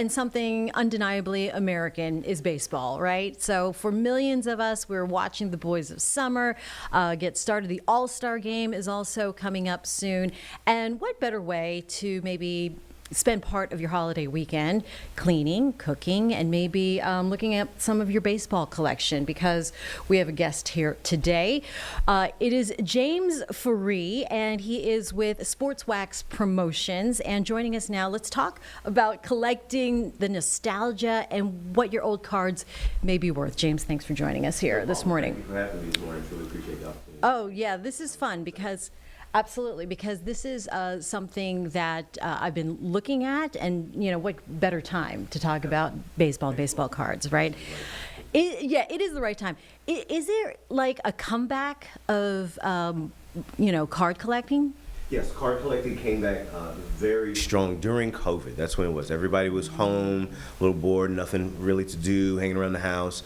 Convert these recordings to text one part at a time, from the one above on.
And something undeniably American is baseball, right? So for millions of us, we're watching the Boys of Summer get started. The All-Star Game is also coming up soon. And what better way to maybe spend part of your holiday weekend cleaning, cooking, and maybe looking at some of your baseball collection, because we have a guest here today. It is James Ferree, and he is with Sports Wax Promotions. And joining us now, let's talk about collecting, the nostalgia, and what your old cards may be worth. James, thanks for joining us here this morning. Thank you for having me this morning. Really appreciate the opportunity. Oh, yeah, this is fun because absolutely, because this is something that I've been looking at, and what better time to talk about baseball cards, right? It is the right time. Is there like a comeback of card collecting? Yes, card collecting came back very strong during COVID. That's when it was. Everybody was home, a little bored, nothing really to do, hanging around the house.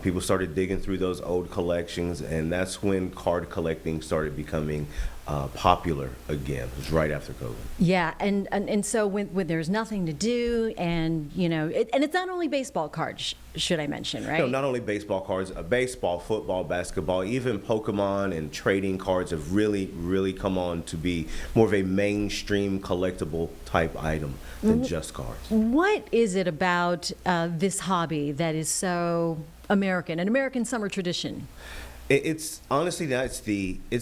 People started digging through those old collections, and that's when card collecting started becoming popular again. It was right after COVID. Yeah, and so when there's nothing to do, and and it's not only baseball cards, should I mention, right? No, not only baseball cards, baseball, football, basketball, even Pokemon and trading cards have really, really come on to be more of a mainstream collectible type item than just cards. What is it about this hobby that is so American, an American summer tradition? It's honestly it's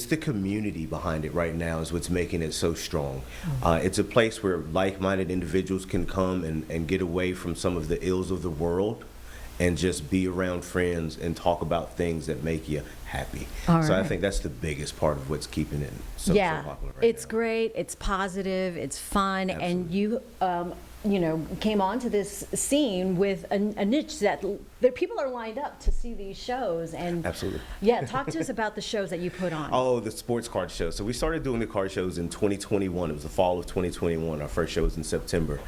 the community behind it right now is what's making it so strong. It's a place where like-minded individuals can come and get away from some of the ills of the world and just be around friends and talk about things that make you happy. So I think that's the biggest part of what's keeping it so popular right it's now. Great, it's positive, it's fun. Absolutely. And you came onto this scene with a niche that people are lined up to see these shows. And Absolutely. Yeah, talk to us about the shows that you put on. Oh, the sports card show. So we started doing the card shows in 2021. It was the fall of 2021. Our first show was in September.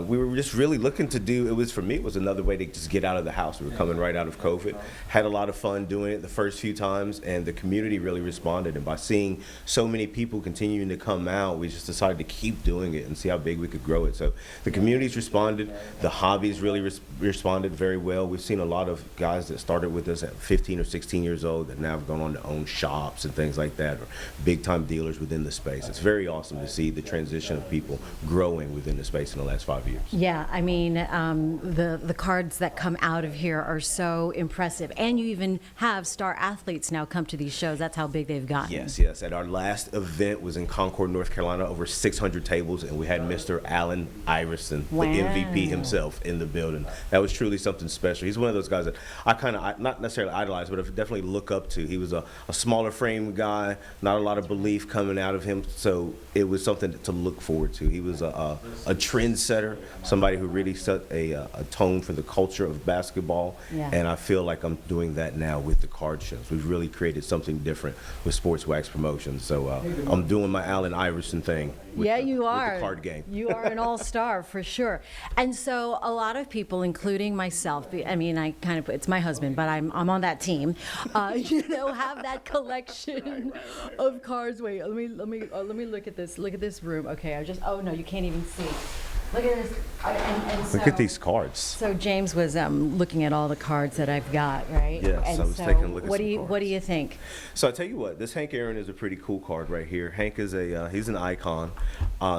We were just really looking to do, for me, it was another way to just get out of the house. We were coming right out of COVID. Had a lot of fun doing it the first few times, and the community really responded. And by seeing so many people continuing to come out, we just decided to keep doing it and see how big we could grow it. So the community's responded. The hobby's really responded very well. We've seen a lot of guys that started with us at 15 or 16 years old that now have gone on to own shops and things like that, or big-time dealers within the space. It's very awesome to see the transition of people growing within the space in the last 5 years. Yeah, I mean, the cards that come out of here are so impressive, and you even have star athletes now come to these shows. That's how big they've gotten. Yes. At our last event was in Concord, North Carolina, over 600 tables, and we had Mr. Allen Iverson, the MVP himself, in the building. That was truly something special. He's one of those guys that I kind of, not necessarily idolize, but I definitely look up to. He was a smaller frame guy, not a lot of belief coming out of him, so it was something to look forward to. He was a trendsetter, somebody who really set a tone for the culture of basketball, and I feel like I'm doing that now with the card shows. We've really created something different with Sports Wax Promotions, so I'm doing my Allen Iverson thing with you are. With the card game. You are an all-star for sure. And so a lot of people, including myself, I mean, it's my husband, but I'm on that team, have that collection of cards. Wait, let me look at this. Look at this room. Okay, oh no, you can't even see. Look at this. Look at these cards. So James was looking at all the cards that I've got, right? Yes, and I was taking a look at some cards. What do you think? So I tell you what, this Hank Aaron is a pretty cool card right here. Hank is he's an icon.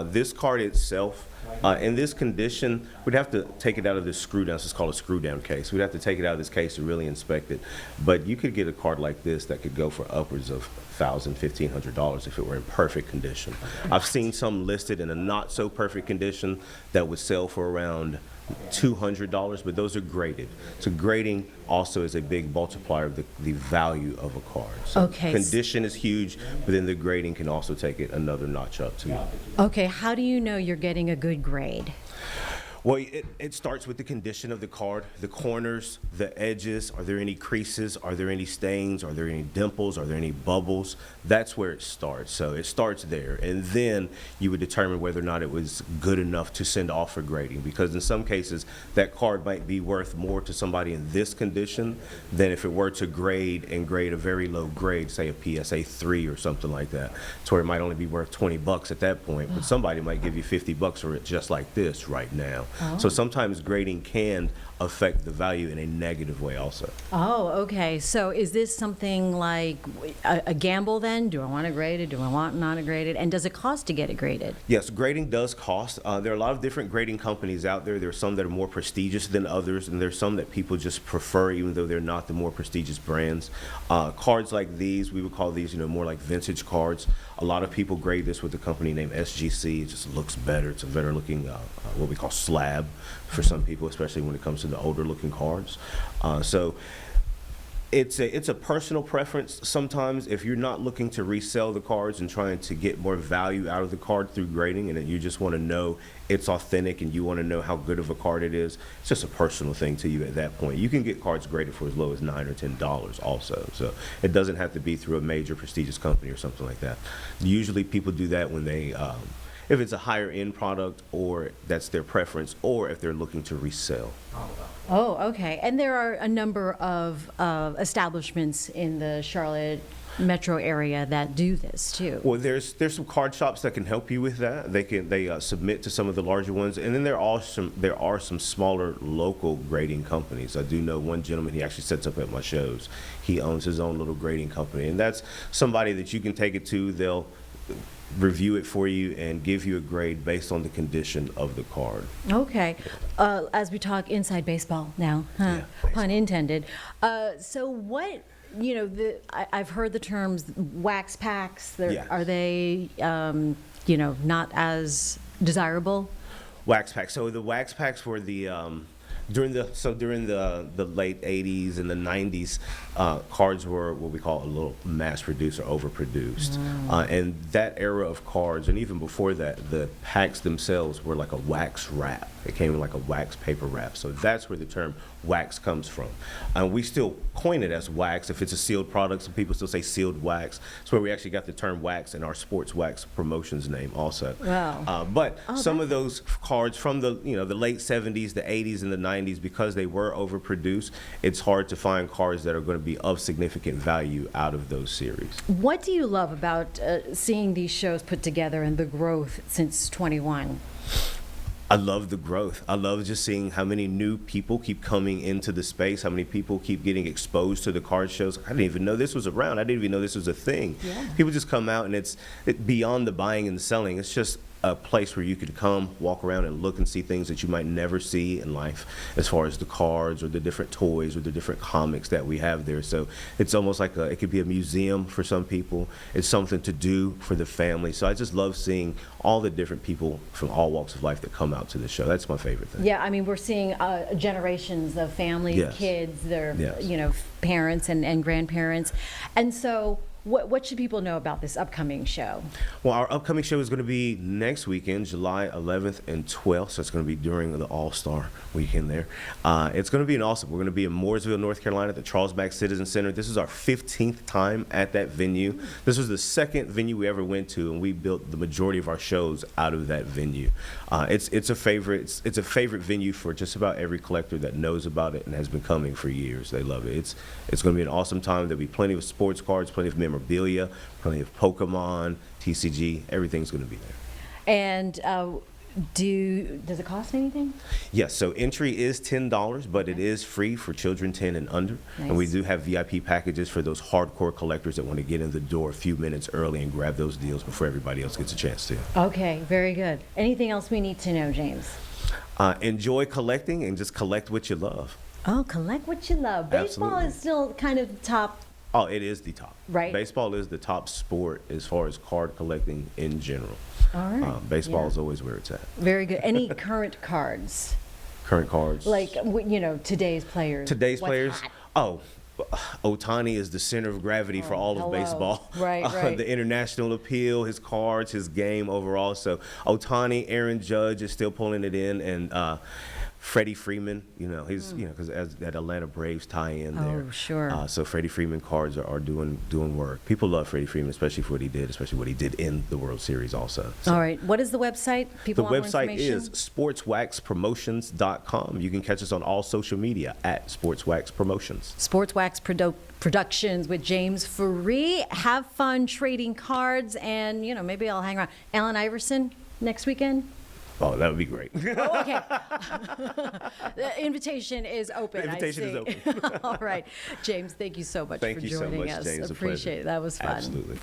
This card itself, in this condition, we'd have to take it out of this screw down. It's called a screw down case. We'd have to take it out of this case to really inspect it. But you could get a card like this that could go for upwards of $1,000, $1,500 if it were in perfect condition. I've seen some listed in a not so perfect condition that would sell for around $200, but those are graded. So grading also is a big multiplier of the value of a card. So condition is huge, but then the grading can also take it another notch up too. Okay, how do you know you're getting a good grade? Well, it starts with the condition of the card, the corners, the edges. Are there any creases? Are there any stains? Are there any dimples? Are there any bubbles? That's where it starts. So it starts there. And then you would determine whether or not it was good enough to send off for grading. Because in some cases, that card might be worth more to somebody in this condition than if it were to grade a very low grade, say a PSA 3 or something like that. To where it might only be worth $20 at that point, but somebody might give you $50 for it just like this right now. So sometimes grading can affect the value in a negative way also. Oh, okay. So is this something like a gamble then? Do I want to grade it? Do I want not to grade it? And does it cost to get it graded? Yes, grading does cost. There are a lot of different grading companies out there. There are some that are more prestigious than others, and there's some that people just prefer, even though they're not the more prestigious brands. Cards like these, we would call these, more like vintage cards. A lot of people grade this with a company named SGC. It just looks better. It's a better looking, what we call slab for some people, especially when it comes to the older looking cards. So it's a personal preference. Sometimes if you're not looking to resell the cards and trying to get more value out of the card through grading, and you just want to know it's authentic and you want to know how good of a card it is, it's just a personal thing to you at that point. You can get cards graded for as low as $9 or $10 also. So it doesn't have to be through a major prestigious company or something like that. Usually people do that when they if it's a higher end product, or that's their preference, or if they're looking to resell. Oh, okay. And there are a number of establishments in the Charlotte metro area that do this too. Well, there's some card shops that can help you with that. They submit to some of the larger ones, and then there are some smaller local grading companies. I do know one gentleman. He actually sets up at my shows. He owns his own little grading company, and that's somebody that you can take it to. They'll review it for you and give you a grade based on the condition of the card. Okay. As we talk inside baseball now, Yeah, pun intended. So what, I've heard the terms wax packs. Yeah. Are they, not as desirable? Wax packs. So the wax packs were the during the late 80s and the 90s, cards were what we call a little mass produced or overproduced. And that era of cards, and even before that, the packs themselves were like a wax wrap. It came in like a wax paper wrap. So that's where the term wax comes from. And we still coin it as wax. If it's a sealed product, some people still say sealed wax. It's where we actually got the term wax in our sports wax promotions name also. Wow. But some of those cards from the the late 70s, the 80s, and the 90s, because they were overproduced, it's hard to find cards that are going to be of significant value out of those series. What do you love about seeing these shows put together and the growth since 21? I love the growth. I love just seeing how many new people keep coming into the space, how many people keep getting exposed to the card shows. I didn't even know this was around. I didn't even know this was a thing. Yeah. People just come out, and it's beyond the buying and selling. It's just a place where you could come, walk around, and look and see things that you might never see in life, as far as the cards or the different toys or the different comics that we have there. So it's almost like it could be a museum for some people. It's something to do for the family. So I just love seeing all the different people from all walks of life that come out to the show. That's my favorite thing. Yeah, I mean, we're seeing generations of families, Yes. kids, their Yes. parents and grandparents. And so what should people know about this upcoming show? Well, our upcoming show is going to be next weekend, July 11th and 12th. So it's going to be during the All-Star weekend there. It's going to be an awesome. We're going to be in Mooresville, North Carolina at the Charles Mack Citizen Center. This is our 15th time at that venue. This was the second venue we ever went to, and we built the majority of our shows out of that venue. It's a favorite. It's a favorite venue for just about every collector that knows about it and has been coming for years. They love it. It's going to be an awesome time. There'll be plenty of sports cards, plenty of memorabilia, plenty of Pokemon, TCG. Everything's going to be there. And does it cost anything? Yes, so entry is $10, but it is free for children 10 and under. Nice. And we do have VIP packages for those hardcore collectors that want to get in the door a few minutes early and grab those deals before everybody else gets a chance to. Okay, very good. Anything else we need to know, James? Enjoy collecting and just collect what you love. Oh, collect what you love. Baseball Absolutely. is still kind of the top. Oh, it is the top. Right. Baseball is the top sport as far as card collecting in general. All right. Baseball Yeah. is always where it's at. Very good. Any current cards? Current cards. Like, today's players. Today's What's players. hot? Oh, Ohtani is the center of gravity for all of hello. baseball. Right. The international appeal, his cards, his game overall. So Ohtani, Aaron Judge is still pulling it in, and Freddie Freeman, he's because as that Atlanta Braves tie in there. Oh, sure. So Freddie Freeman cards are doing work. People love Freddie Freeman, especially for what he did, especially what he did in the World Series also. So. All right. What is the website? People The want more website information? is sportswaxpromotions.com. You can catch us on all social media at Sportswax Promotions. Sports Wax Productions with James Ferree. Have fun trading cards, and maybe I'll hang around. Allen Iverson next weekend. Oh, that would be great. Oh, okay. The invitation is open. The invitation is open. All right. James, thank you so much Thank for you so joining much, us. James. A pleasure. Appreciate it. That was fun. Absolutely.